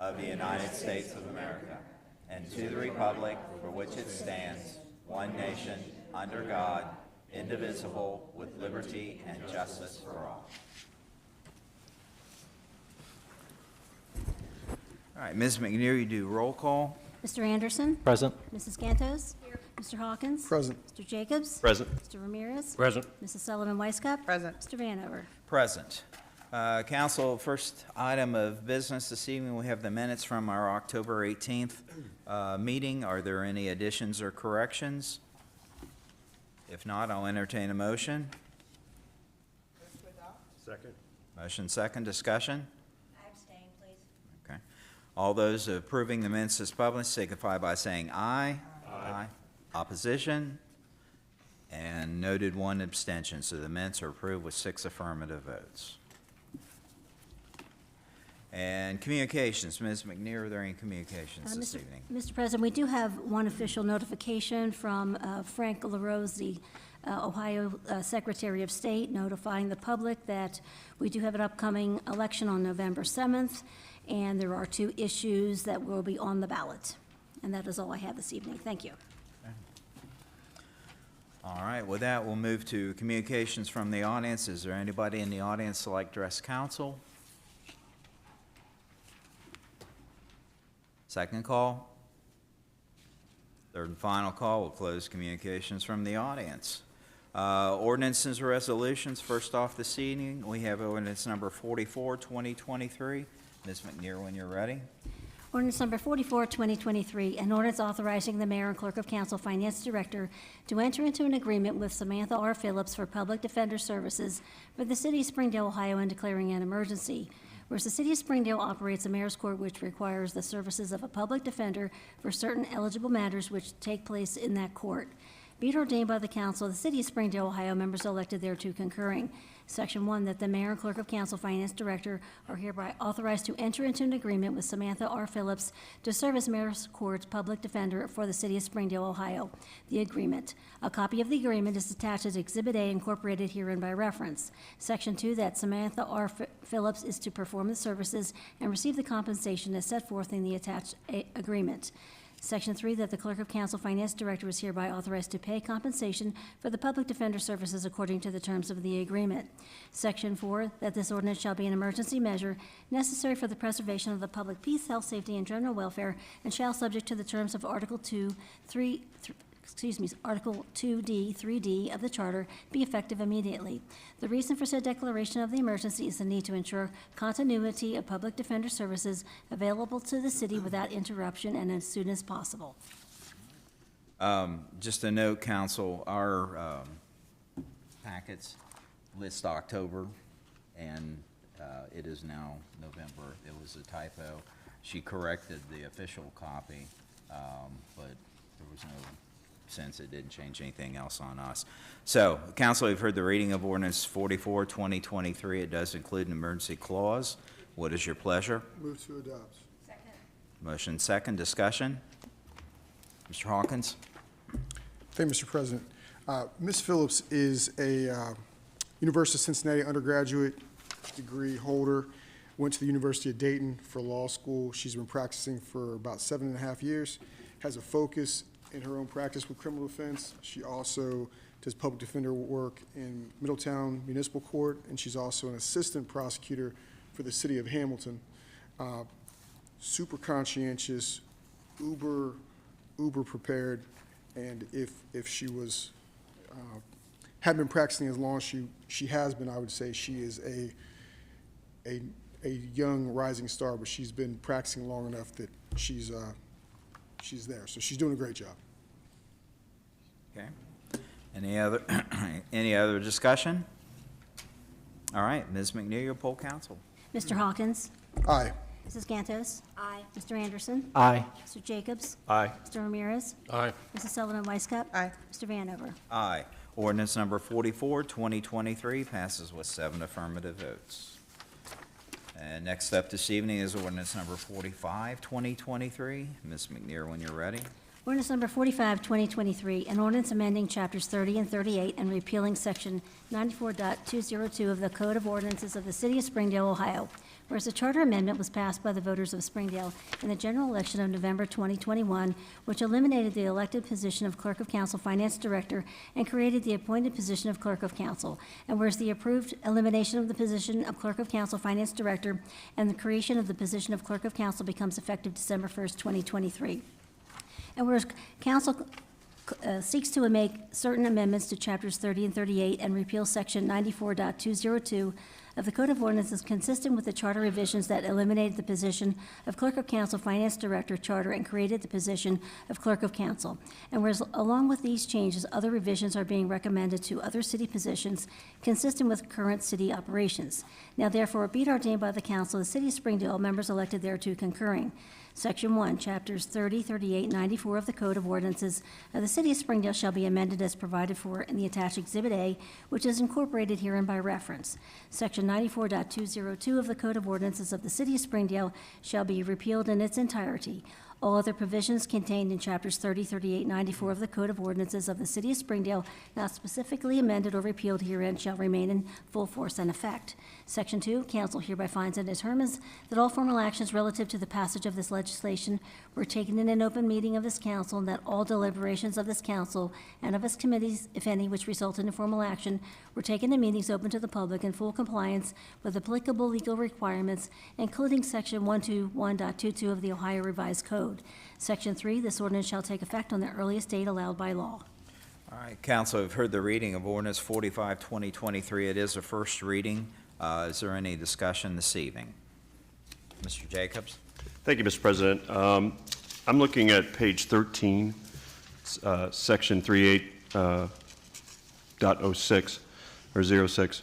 of the United States of America and to the republic for which it stands, one nation, under God, indivisible, with liberty and justice for all. All right, Ms. McNear, you do roll call. Mr. Anderson? Present. Mrs. Gantos? Here. Mr. Hawkins? Present. Mr. Jacobs? Present. Mr. Ramirez? Present. Mrs. Sullivan Weisskopf? Present. Mr. Vanover? Present. Council, first item of business this evening, we have the minutes from our October 18th meeting. Are there any additions or corrections? If not, I'll entertain a motion. Second. Motion second, discussion? I abstain, please. Okay. All those approving the minutes as published signify by saying aye. Aye. Opposition? And noted one abstention, so the minutes are approved with 6 affirmative votes. And communications, Ms. McNear, are there any communications this evening? Mr. President, we do have one official notification from Frank LaRose, the Ohio Secretary of State, notifying the public that we do have an upcoming election on November 7th, and there are 2 issues that will be on the ballot. And that is all I have this evening. Thank you. All right, with that, we'll move to communications from the audience. Is there anybody in the audience to like to address council? Second call. Third and final call. We'll close communications from the audience. Ordinances or resolutions. First off this evening, we have ordinance number 44, 2023. Ms. McNear, when you're ready. Ordinance number 44, 2023, an ordinance authorizing the mayor and clerk of council, finance director, to enter into an agreement with Samantha R. Phillips for public defender services for the city of Springdale, Ohio, and declaring an emergency. Whereas the city of Springdale operates a mayor's court which requires the services of a public defender for certain eligible matters which take place in that court. Be it ordained by the council of the city of Springdale, Ohio, members elected thereto concurring. Section 1, that the mayor and clerk of council, finance director are hereby authorized to enter into an agreement with Samantha R. Phillips to serve as mayor's court's public defender for the city of Springdale, Ohio. The agreement. A copy of the agreement is attached as Exhibit A, incorporated herein by reference. Section 2, that Samantha R. Phillips is to perform the services and receive the compensation as set forth in the attached agreement. Section 3, that the clerk of council, finance director is hereby authorized to pay compensation for the public defender services according to the terms of the agreement. Section 4, that this ordinance shall be an emergency measure necessary for the preservation of the public peace, health, safety, and general welfare, and shall, subject to the terms of Article 2D, 3D of the Charter, be effective immediately. The reason for said declaration of the emergency is the need to ensure continuity of public defender services available to the city without interruption and as soon as possible. Just a note, council, our packets list October, and it is now November. It was a typo. She corrected the official copy, but there was no sense it didn't change anything else on us. So, council, we've heard the reading of ordinance 44, 2023. It does include an emergency clause. What is your pleasure? Move to adopt. Second. Motion second, discussion. Mr. Hawkins? Thank you, Mr. President. Ms. Phillips is a University of Cincinnati undergraduate degree holder, went to the University of Dayton for law school. She's been practicing for about 7.5 years, has a focus in her own practice with criminal defense. She also does public defender work in Middletown Municipal Court, and she's also an assistant prosecutor for the city of Hamilton. Super conscientious, uber prepared, and if she was had been practicing as long as she has been, I would say she is a young rising star, but she's been practicing long enough that she's there. So she's doing a great job. Okay. Any other discussion? All right, Ms. McNear, your poll council. Mr. Hawkins? Aye. Mrs. Gantos? Aye. Mr. Anderson? Aye. Mr. Jacobs? Aye. Mr. Ramirez? Aye. Mrs. Sullivan Weisskopf? Aye. Mr. Vanover? Aye. Ordinance number 44, 2023 passes with 7 affirmative votes. And next up this evening is ordinance number 45, 2023. Ms. McNear, when you're ready. Ordinance number 45, 2023, an ordinance amending chapters 30 and 38 and repealing section 94.202 of the Code of Ordinances of the City of Springdale, Ohio, Whereas the charter amendment was passed by the voters of Springdale in the general election of November 2021, which eliminated the elected position of Clerk of Council Finance Director and created the appointed position of Clerk of Council. And whereas the approved elimination of the position of Clerk of Council Finance Director and the creation of the position of Clerk of Council becomes effective December 1st, 2023. And whereas Council seeks to make certain amendments to Chapters 30 and 38 and repeal Section 94.202 of the Code of Ordinances consistent with the charter revisions that eliminated the position of Clerk of Council Finance Director charter and created the position of Clerk of Council. And whereas along with these changes, other revisions are being recommended to other city positions consistent with current city operations. Now therefore be it ordained by the Council of the City of Springdale, members elected thereto concurring. Section 1, Chapters 30, 38, 94 of the Code of Ordinances of the City of Springdale shall be amended as provided for in the attached Exhibit A, which is incorporated herein by reference. Section 94.202 of the Code of Ordinances of the City of Springdale shall be repealed in its entirety. All other provisions contained in Chapters 30, 38, 94 of the Code of Ordinances of the City of Springdale, not specifically amended or repealed herein, shall remain in full force and effect. Section 2, Council hereby finds and determines that all formal actions relative to the passage of this legislation were taken in an open meeting of this council, and that all deliberations of this council and of its committees, if any, which resulted in formal action, were taken in meetings open to the public in full compliance with applicable legal requirements, including Section 121.22 of the Ohio Revised Code. Section 3, this ordinance shall take effect on the earliest date allowed by law. All right, council, have heard the reading of ordinance 45, 2023. It is a first reading. Is there any discussion this evening? Mr. Jacobs? Thank you, Mr. President. I'm looking at page 13, section 38.06 or 06.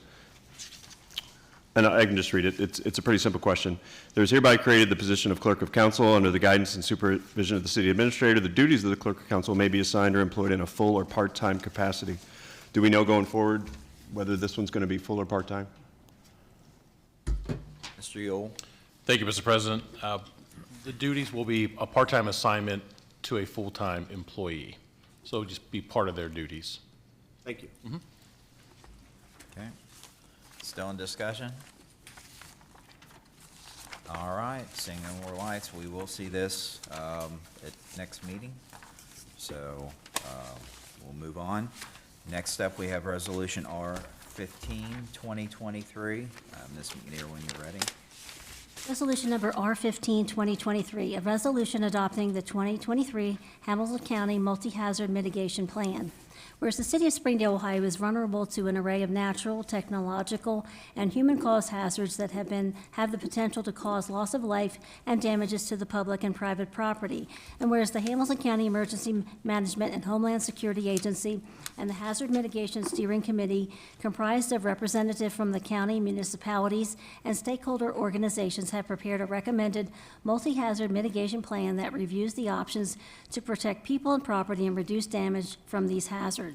And I can just read it. It's a pretty simple question. There is hereby created the position of Clerk of Council under the guidance and supervision of the City Administrator. The duties of the Clerk of Council may be assigned or employed in a full or part-time capacity. Do we know going forward whether this one's going to be full or part-time? Mr. Yule? Thank you, Mr. President. The duties will be a part-time assignment to a full-time employee. So it'll just be part of their duties. Thank you. Okay. Still in discussion? All right, seeing no more lights, we will see this at next meeting. So we'll move on. Next up, we have Resolution R-15, 2023. Ms. McNear, when you're ready. Resolution number R-15, 2023, a resolution adopting the 2023 Hamilton County Multi-Hazard Mitigation Plan. Whereas the City of Springdale, Ohio is vulnerable to an array of natural, technological, and human-caused hazards that have the potential to cause loss of life and damages to the public and private property. And whereas the Hamilton County Emergency Management and Homeland Security Agency and the Hazard Mitigation Steering Committee, comprised of representatives from the county, municipalities, and stakeholder organizations, have prepared a recommended multi-hazard mitigation plan that reviews the options to protect people and property and reduce damage from these hazards.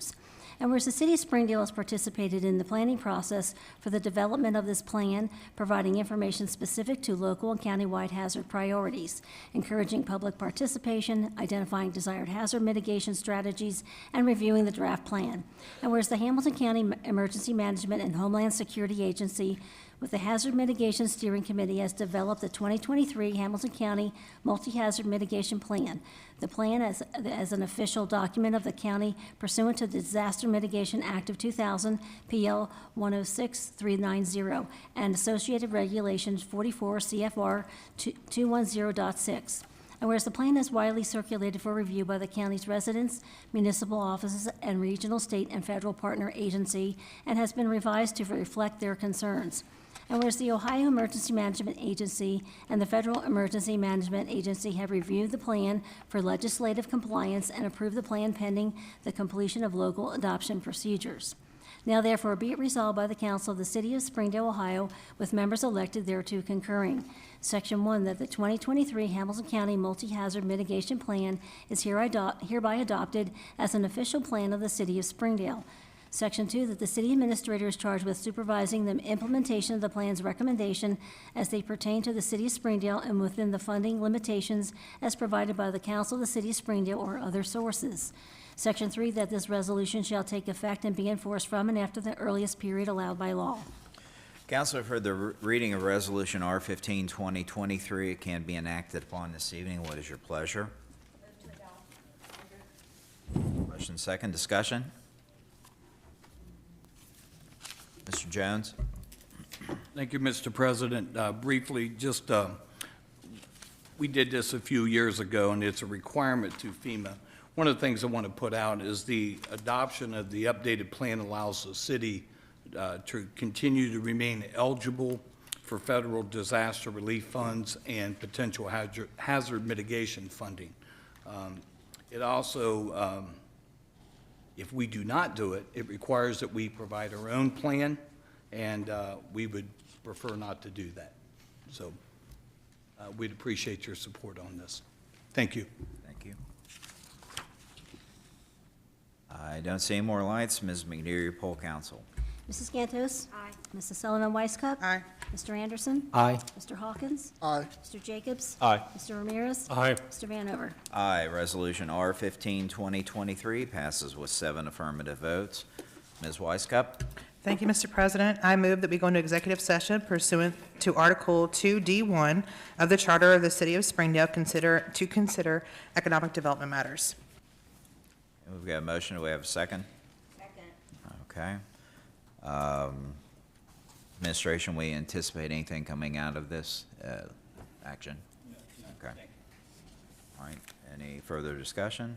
And whereas the City of Springdale has participated in the planning process for the development of this plan, providing information specific to local and countywide hazard priorities, encouraging public participation, identifying desired hazard mitigation strategies, and reviewing the draft plan. And whereas the Hamilton County Emergency Management and Homeland Security Agency, with the Hazard Mitigation Steering Committee, has developed the 2023 Hamilton County Multi-Hazard Mitigation Plan. The plan, as an official document of the county pursuant to the Disaster Mitigation Act of 2000, PL 106390, and associated regulations 44 CFR 210.6. And whereas the plan is widely circulated for review by the county's residents, municipal offices, and regional, state, and federal partner agency, and has been revised to reflect their concerns. And whereas the Ohio Emergency Management Agency and the Federal Emergency Management Agency have reviewed the plan for legislative compliance and approved the plan pending the completion of local adoption procedures. Now therefore be it resolved by the Council of the City of Springdale, Ohio, with members elected thereto concurring. Section 1, that the 2023 Hamilton County Multi-Hazard Mitigation Plan is hereby adopted as an official plan of the City of Springdale. Section 2, that the city administrator is charged with supervising the implementation of the plan's recommendation as they pertain to the City of Springdale and within the funding limitations as provided by the Council of the City of Springdale or other sources. Section 3, that this resolution shall take effect and be enforced from and after the earliest period allowed by law. Council, for the reading of Resolution R-15, 2023, it can be enacted upon this evening. What is your pleasure? Motion second, discussion? Mr. Jones? Thank you, Mr. President. Briefly, we did this a few years ago, and it's a requirement to FEMA. One of the things I want to put out is the adoption of the updated plan allows the city to continue to remain eligible for federal disaster relief funds and potential hazard mitigation funding. It also, if we do not do it, it requires that we provide our own plan, and we would prefer not to do that. So we'd appreciate your support on this. Thank you. Thank you. I don't see any more lights. Ms. McNeary, poll council. Mrs. Gantos? Aye. Mrs. Sullivan Weiscup? Aye. Mr. Anderson? Aye. Mr. Hawkins? Aye. Mr. Jacobs? Aye. Mr. Ramirez? Aye. Mr. Vanover? Aye. Resolution R-15, 2023 passes with 7 affirmative votes. Ms. Weiskup? Thank you, Mr. President. I move that we go into executive session pursuant to Article 2D1 of the Charter of the City of Springdale to consider economic development matters. We've got a motion. Do we have a second? Second. Okay. Administration, we anticipate anything coming out of this action? Okay. All right. Any further discussion?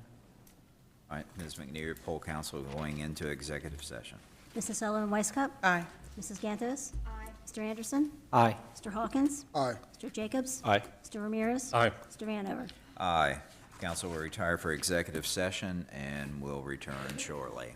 All right. Ms. McNeary, poll council going into executive session. Mrs. Sullivan Weiscup? Aye. Mrs. Gantos? Aye. Mr. Anderson? Aye. Mr. Hawkins? Aye. Mr. Jacobs? Aye. Mr. Ramirez? Aye. Mr. Vanover? Aye. Council will retire for executive session and will return shortly.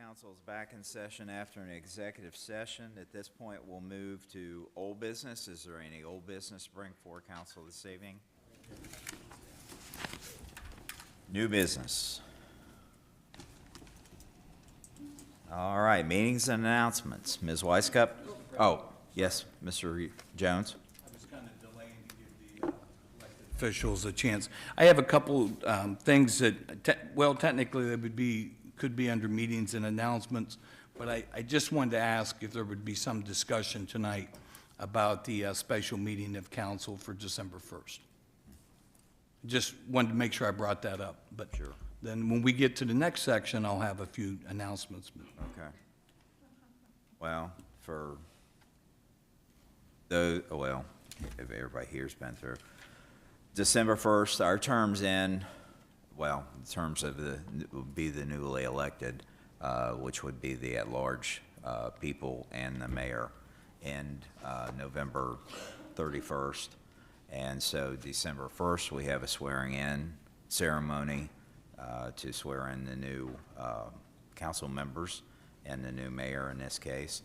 Council is back in session after an executive session. At this point, we'll move to old business. Is there any old business to bring before council this evening? New business. All right, meetings and announcements. Ms. Weisskopf? Oh, yes, Mr. Jones? I was kind of delaying to give the elected officials a chance. I have a couple things that, technically they could be under meetings and announcements, but I just wanted to ask if there would be some discussion tonight about the special meeting of council for December 1st. Just wanted to make sure I brought that up, but Sure. then when we get to the next section, I'll have a few announcements. Okay. Well, for those, well, if everybody here's been through, December 1st, our terms end, well, in terms of would be the newly elected, which would be the at-large people and the mayor, end November 31st. And so December 1st, we have a swearing-in ceremony to swear in the new council members and the new mayor in this case.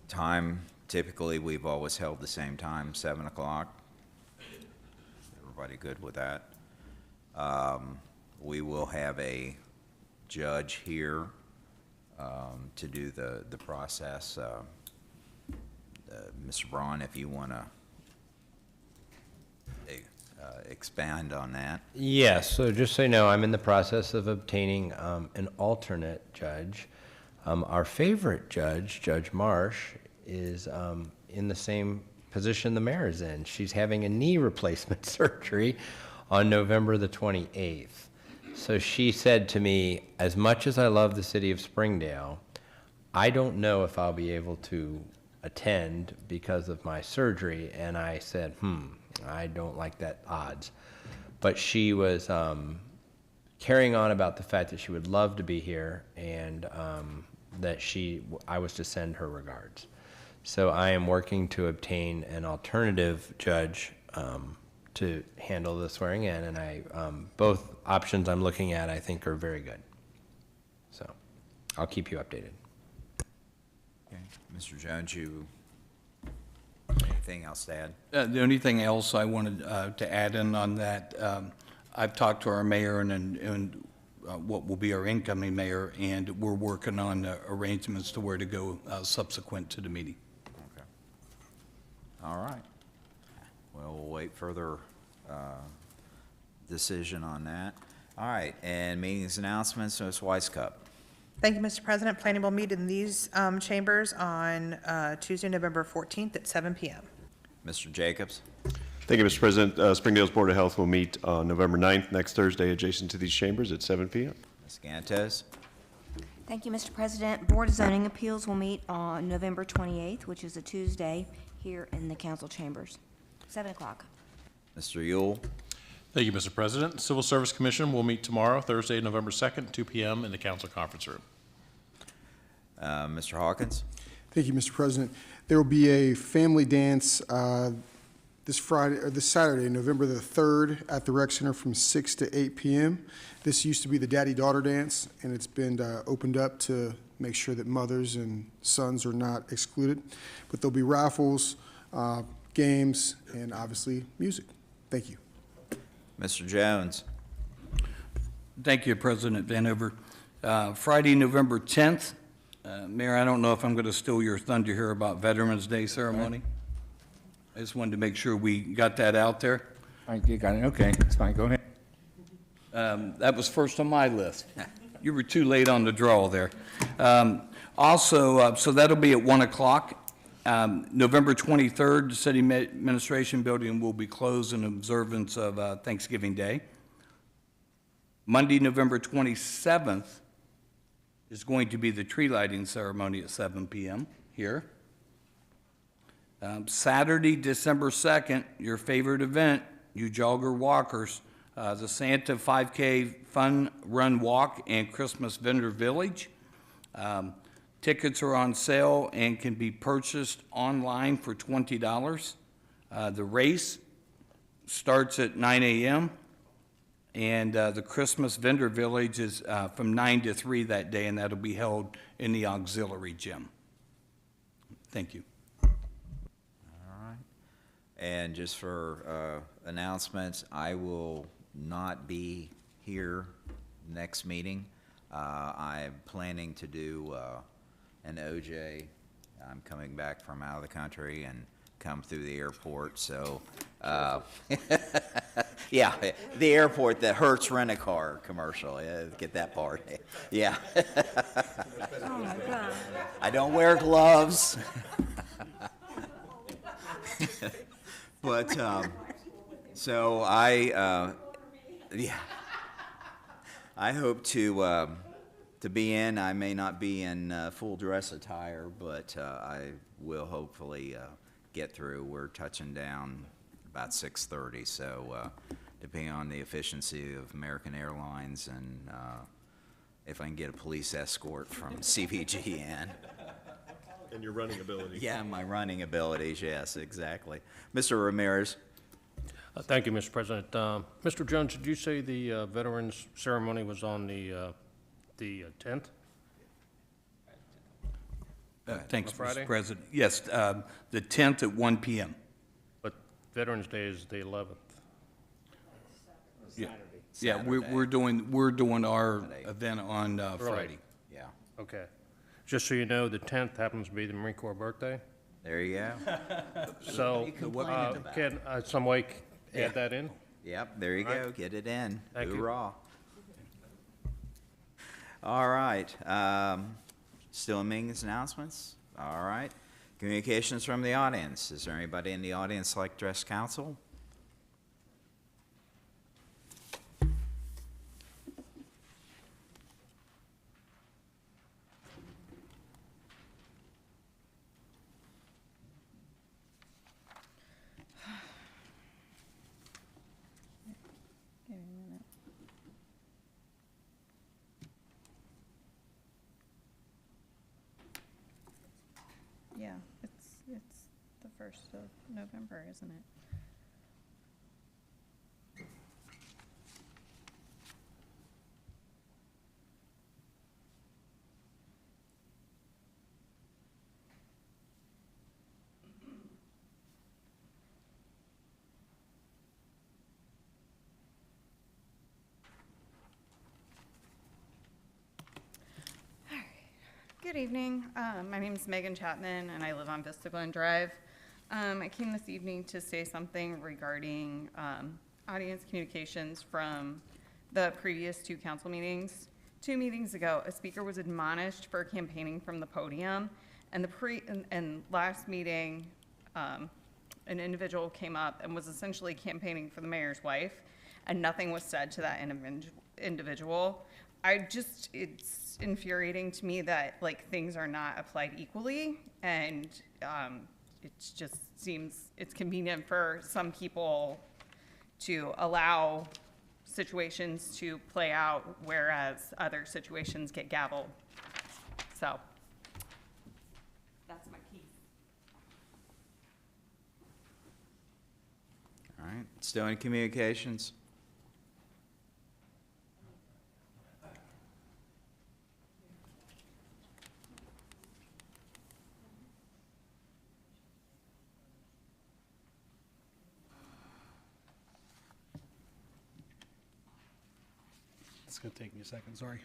Time, typically, we've always held the same time, 7 o'clock. Everybody good with that? We will have a judge here to do the process. Mr. Braun, if you want to expand on that. Yes, so just so you know, I'm in the process of obtaining an alternate judge. Our favorite judge, Judge Marsh, is in the same position the mayor is in. She's having a knee replacement surgery on November the 28th. So she said to me, as much as I love the city of Springdale, I don't know if I'll be able to attend because of my surgery. And I said, I don't like that odds. But she was carrying on about the fact that she would love to be here and that I was to send her regards. So I am working to obtain an alternative judge to handle the swearing in, and both options I'm looking at I think are very good. So I'll keep you updated. Okay. Mr. Jones, anything else to add? The only thing else I wanted to add in on that, I've talked to our mayor and what will be our incoming mayor, and we're working on arrangements to where to go subsequent to the meeting. Okay. All right. Well, we'll wait further decision on that. All right, and meetings announcements, Ms. Weisskopf. Thank you, Mr. President. Planning will meet in these chambers on Tuesday, November 14th at 7 p.m. Mr. Jacobs. Thank you, Mr. President. Springdale's Board of Health will meet on November 9th, next Thursday, adjacent to these chambers at 7 p.m. Ms. Gantes. Thank you, Mr. President. Board of Zoning Appeals will meet on November 28th, which is a Tuesday, here in the council chambers, 7 o'clock. Mr. Yule. Thank you, Mr. President. Civil Service Commission will meet tomorrow, Thursday, November 2nd, 2 p.m. in the council conference room. Mr. Hawkins. Thank you, Mr. President. There will be a family dance this Saturday, November the 3rd, at the Rec Center from 6 to 8 p.m. This used to be the daddy-daughter dance, and it's been opened up to make sure that mothers and sons are not excluded. But there'll be raffles, games, and obviously music. Thank you. Mr. Jones. Thank you, President Vanover. Friday, November 10th, Mayor, I don't know if I'm going to steal your thunder here about Veterans Day ceremony. I just wanted to make sure we got that out there. All right, you got it. Okay, it's fine. Go ahead. That was first on my list. You were too late on the draw there. Also, so that'll be at 1 o'clock. November 23rd, the City Administration Building will be closed in observance of Thanksgiving Day. Monday, November 27th is going to be the tree lighting ceremony at 7 p.m. here. Saturday, December 2nd, your favorite event, you jogger walkers, the Santa 5K Fun Run Walk and Christmas Vendor Village. Tickets are on sale and can be purchased online for $20. The race starts at 9 a.m. And the Christmas Vendor Village is from 9 to 3 that day, and that'll be held in the auxiliary gym. Thank you. And just for announcements, I will not be here next meeting. I'm planning to do an OJ. I'm coming back from out of the country and come through the airport, so, yeah, the airport, the Hertz Rent-A-Car commercial, yeah, get that part, yeah. Oh, my God. I don't wear gloves. But, so yeah, I hope to be in. I may not be in full dress attire, but I will hopefully get through. We're touching down about 6:30, so depending on the efficiency of American Airlines and if I can get a police escort from CVG in. And your running ability. Yeah, my running abilities, yes, exactly. Mr. Ramirez? Thank you, Mr. President. Mr. Jones, did you say the Veterans Ceremony was on the 10th? Thanks, Friday? Mr. President. Yes, the 10th at 1 p.m. But Veterans Day is the 11th. Yeah, yeah, we're doing our event on Friday. Yeah, Okay. Just so you know, the 10th happens to be the Marine Corps birthday. there you go. So, complaining about? can some way Yeah. add that in? Yep, there you go, get it in. Thank you. Hoorah. All right, still in meetings announcements? All right. Communications from the audience. Is there anybody in the audience like to address council? Give me a minute. Yeah, it's the 1st of November, isn't it? Good evening. My name is Megan Chapman, and I live on Vista Glen Drive. I came this evening to say something regarding audience communications from the previous 2 council meetings. 2 meetings ago, a speaker was admonished for campaigning from the podium, and last meeting, an individual came up and was essentially campaigning for the mayor's wife, and nothing was said to that individual. It's infuriating to me that things are not applied equally, and it just seems it's convenient for some people to allow situations to play out, whereas other situations get gavelled. So that's my piece. All right, still in communications? It's going to take me a second, sorry.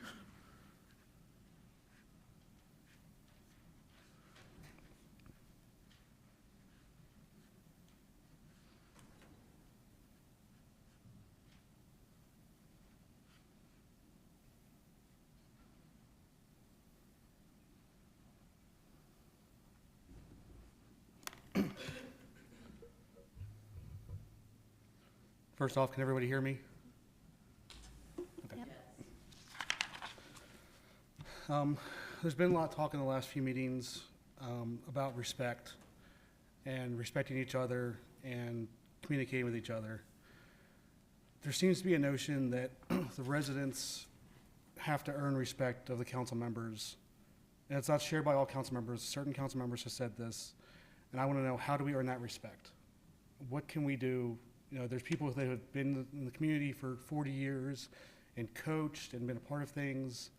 First off, can everybody hear me? There's been a lot of talk in the last few meetings about respect and respecting each other and communicating with each other. There seems to be a notion that the residents have to earn respect of the council members. And it's not shared by all council members. Certain council members have said this. And I want to know, how do we earn that respect? What can we do You know, there's people that have been in the community for 40 years and coached and been a part of things,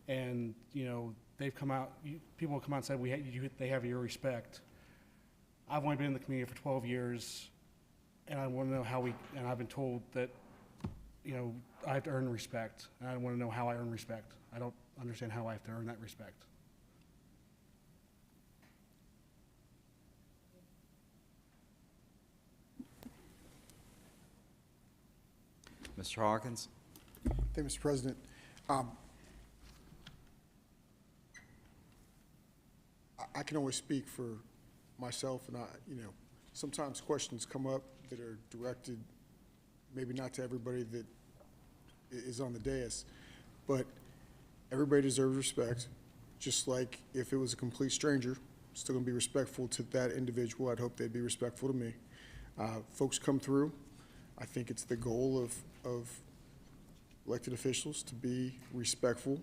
and, you know, they've come out, people have come out and said, they have your respect. I've only been in the community for 12 years, and I want to know and I've been told that, you know, I have to earn respect. And I want to know how I earn respect. I don't understand how I have to earn that respect. Mr. Hawkins? Thank you, Mr. President. I can only speak for myself, and you know, sometimes questions come up that are directed maybe not to everybody that is on the dais, but everybody deserves respect. Just like if it was a complete stranger, still gonna be respectful to that individual. I'd hope they'd be respectful to me. Folks come through. I think it's the goal of elected officials to be respectful.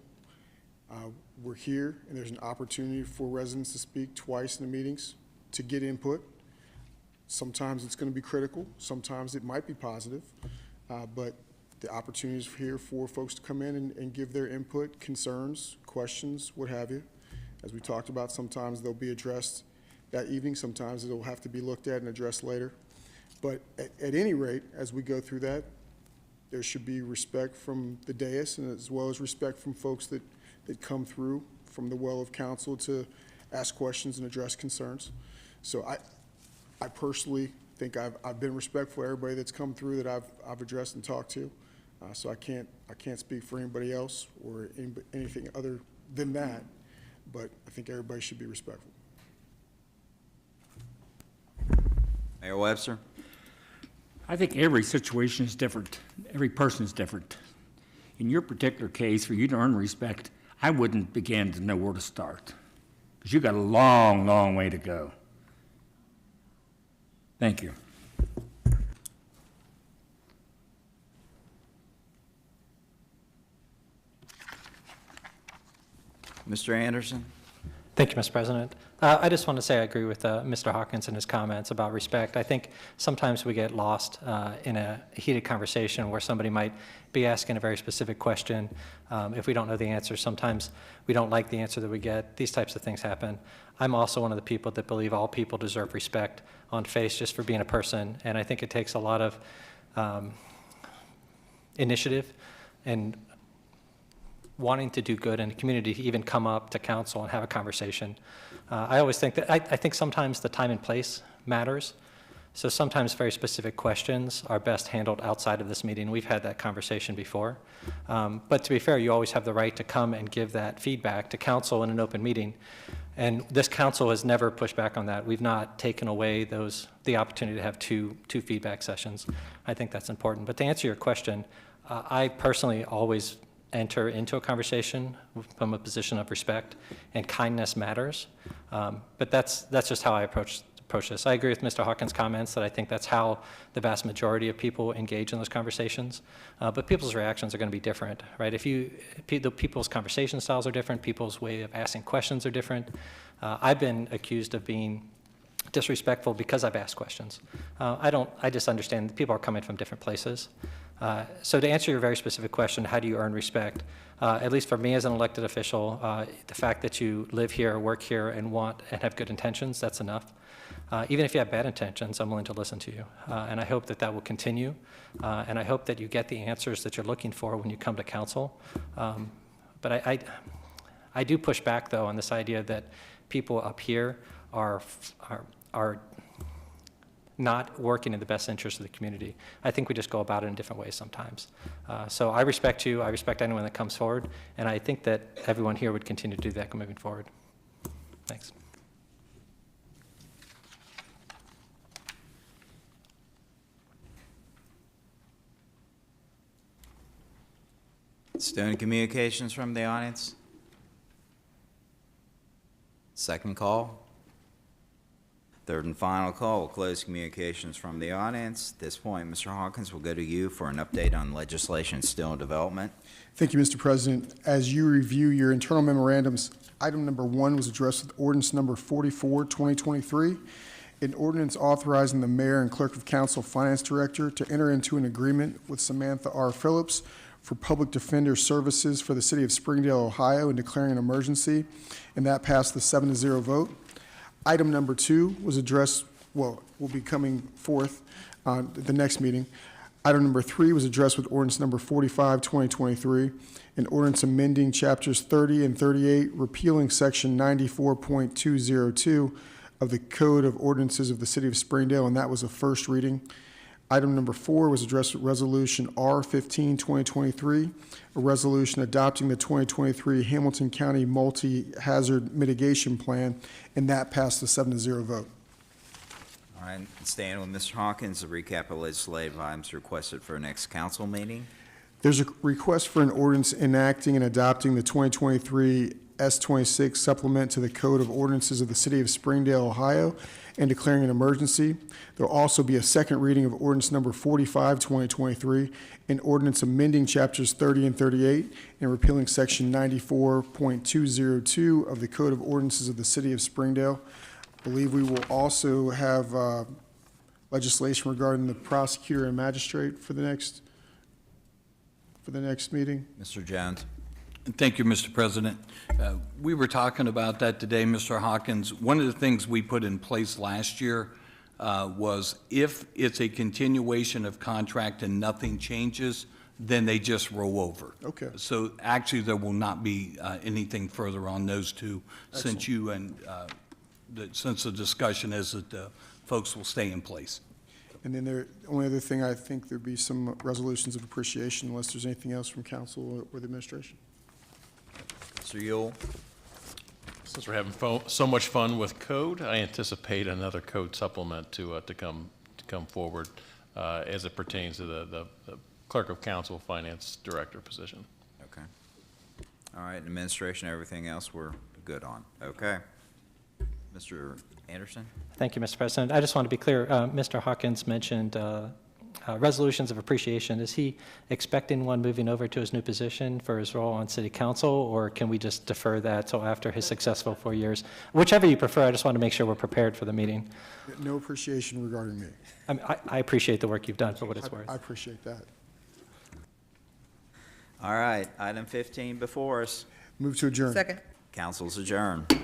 We're here, and there's an opportunity for residents to speak twice in the meetings to get input. Sometimes it's going to be critical. Sometimes it might be positive. But the opportunity is here for folks to come in and give their input, concerns, questions, what have you. As we talked about, sometimes they'll be addressed that evening. Sometimes it'll have to be looked at and addressed later. But at any rate, as we go through that, there should be respect from the dais, and as well as respect from folks that come through from the well of council to ask questions and address concerns. So I personally think I've been respectful to everybody that's come through that I've addressed and talked to. So I can't speak for anybody else or anything other than that, but I think everybody should be respectful. Mayor Webster? I think every situation is different. Every person is different. In your particular case, for you to earn respect, I wouldn't begin to know where to start, because you got a long, long way to go. Thank you. Mr. Anderson? Thank you, Mr. President. I just want to say I agree with Mr. Hawkins and his comments about respect. I think sometimes we get lost in a heated conversation where somebody might be asking a very specific question. If we don't know the answer, sometimes we don't like the answer that we get. These types of things happen. I'm also one of the people that believe all people deserve respect on face just for being a person, and I think it takes a lot of initiative and wanting to do good in the community to even come up to council and have a conversation. I always think that, I think sometimes the time and place matters. So sometimes very specific questions are best handled outside of this meeting. We've had that conversation before. But to be fair, you always have the right to come and give that feedback to council in an open meeting. And this council has never pushed back on that. We've not taken away the opportunity to have two feedback sessions. I think that's important. But to answer your question, I personally always enter into a conversation from a position of respect, and kindness matters. But that's just how I approach this. I agree with Mr. Hawkins' comments that I think that's how the vast majority of people engage in those conversations. But people's reactions are going to be different, right? People's conversation styles are different, people's way of asking questions are different. I've been accused of being disrespectful because I've asked questions. I just understand that people are coming from different places. So to answer your very specific question, how do you earn respect? At least for me as an elected official, the fact that you live here, work here, and have good intentions, that's enough. Even if you have bad intentions, I'm willing to listen to you. And I hope that will continue. And I hope that you get the answers that you're looking for when you come to council. But I do push back, though, on this idea that people up here are not working in the best interest of the community. I think we just go about it in different ways sometimes. So I respect you, I respect anyone that comes forward, and I think that everyone here would continue to do that moving forward. Thanks. Stone communications from the audience? Second call? Third and final call, we'll close communications from the audience. At this point, Mr. Hawkins, we'll go to you for an update on legislation still in development. Thank you, Mr. President. As you review your internal memorandums, item number 1 was addressed with ordinance number 44, 2023. an ordinance authorizing the mayor and clerk of council finance director to enter into an agreement with Samantha R. Phillips for public defender services for the city of Springdale, Ohio, and declaring an emergency, and that passed the 7-0 vote. Item number 2 was addressed, will be coming forth on the next meeting. Item number 3 was addressed with ordinance number 45, 2023, an ordinance amending chapters 30 and 38, repealing section 94.202 of the Code of Ordinances of the City of Springdale, and that was a first reading. Item number 4 was addressed with resolution R-15, 2023, a resolution adopting the 2023 Hamilton County Multi-Hazard Mitigation Plan, and that passed the 7-0 vote. All right, staying with Mr. Hawkins, a recap of legislative items requested for next council meeting. There's a request for an ordinance enacting and adopting the 2023 S-26 supplement to the Code of Ordinances of the City of Springdale, Ohio, and declaring an emergency. There'll also be a second reading of ordinance number 45, 2023, an ordinance amending chapters 30 and 38 and repealing section 94.202 of the Code of Ordinances of the City of Springdale. I believe we will also have legislation regarding the prosecutor and magistrate for the next meeting. Mr. Jones. Thank you, Mr. President. We were talking about that today, Mr. Hawkins. One of the things we put in place last year was if it's a continuation of contract and nothing changes, then they just roll over. Okay. So actually, there will not be anything further on those two. Excellent. Since you and since the discussion is that the folks will stay in place. And then the only other thing, I think there'd be some resolutions of appreciation unless there's anything else from council or the administration. Mr. Yule. Since we're having so much fun with code, I anticipate another code supplement to come forward as it pertains to the clerk of council finance director position. Okay. All right, administration, everything else we're good on. Okay. Mr. Anderson? Thank you, Mr. President. I just want to be clear, Mr. Hawkins mentioned resolutions of appreciation. Is he expecting one moving over to his new position for his role on city council, or can we just defer that till after his successful 4 years? Whichever you prefer, I just want to make sure we're prepared for the meeting. No appreciation regarding me. I appreciate the work you've done for what it's worth. I appreciate that. All right, item 15 before us. Move to adjourn. Second. Council's adjourned.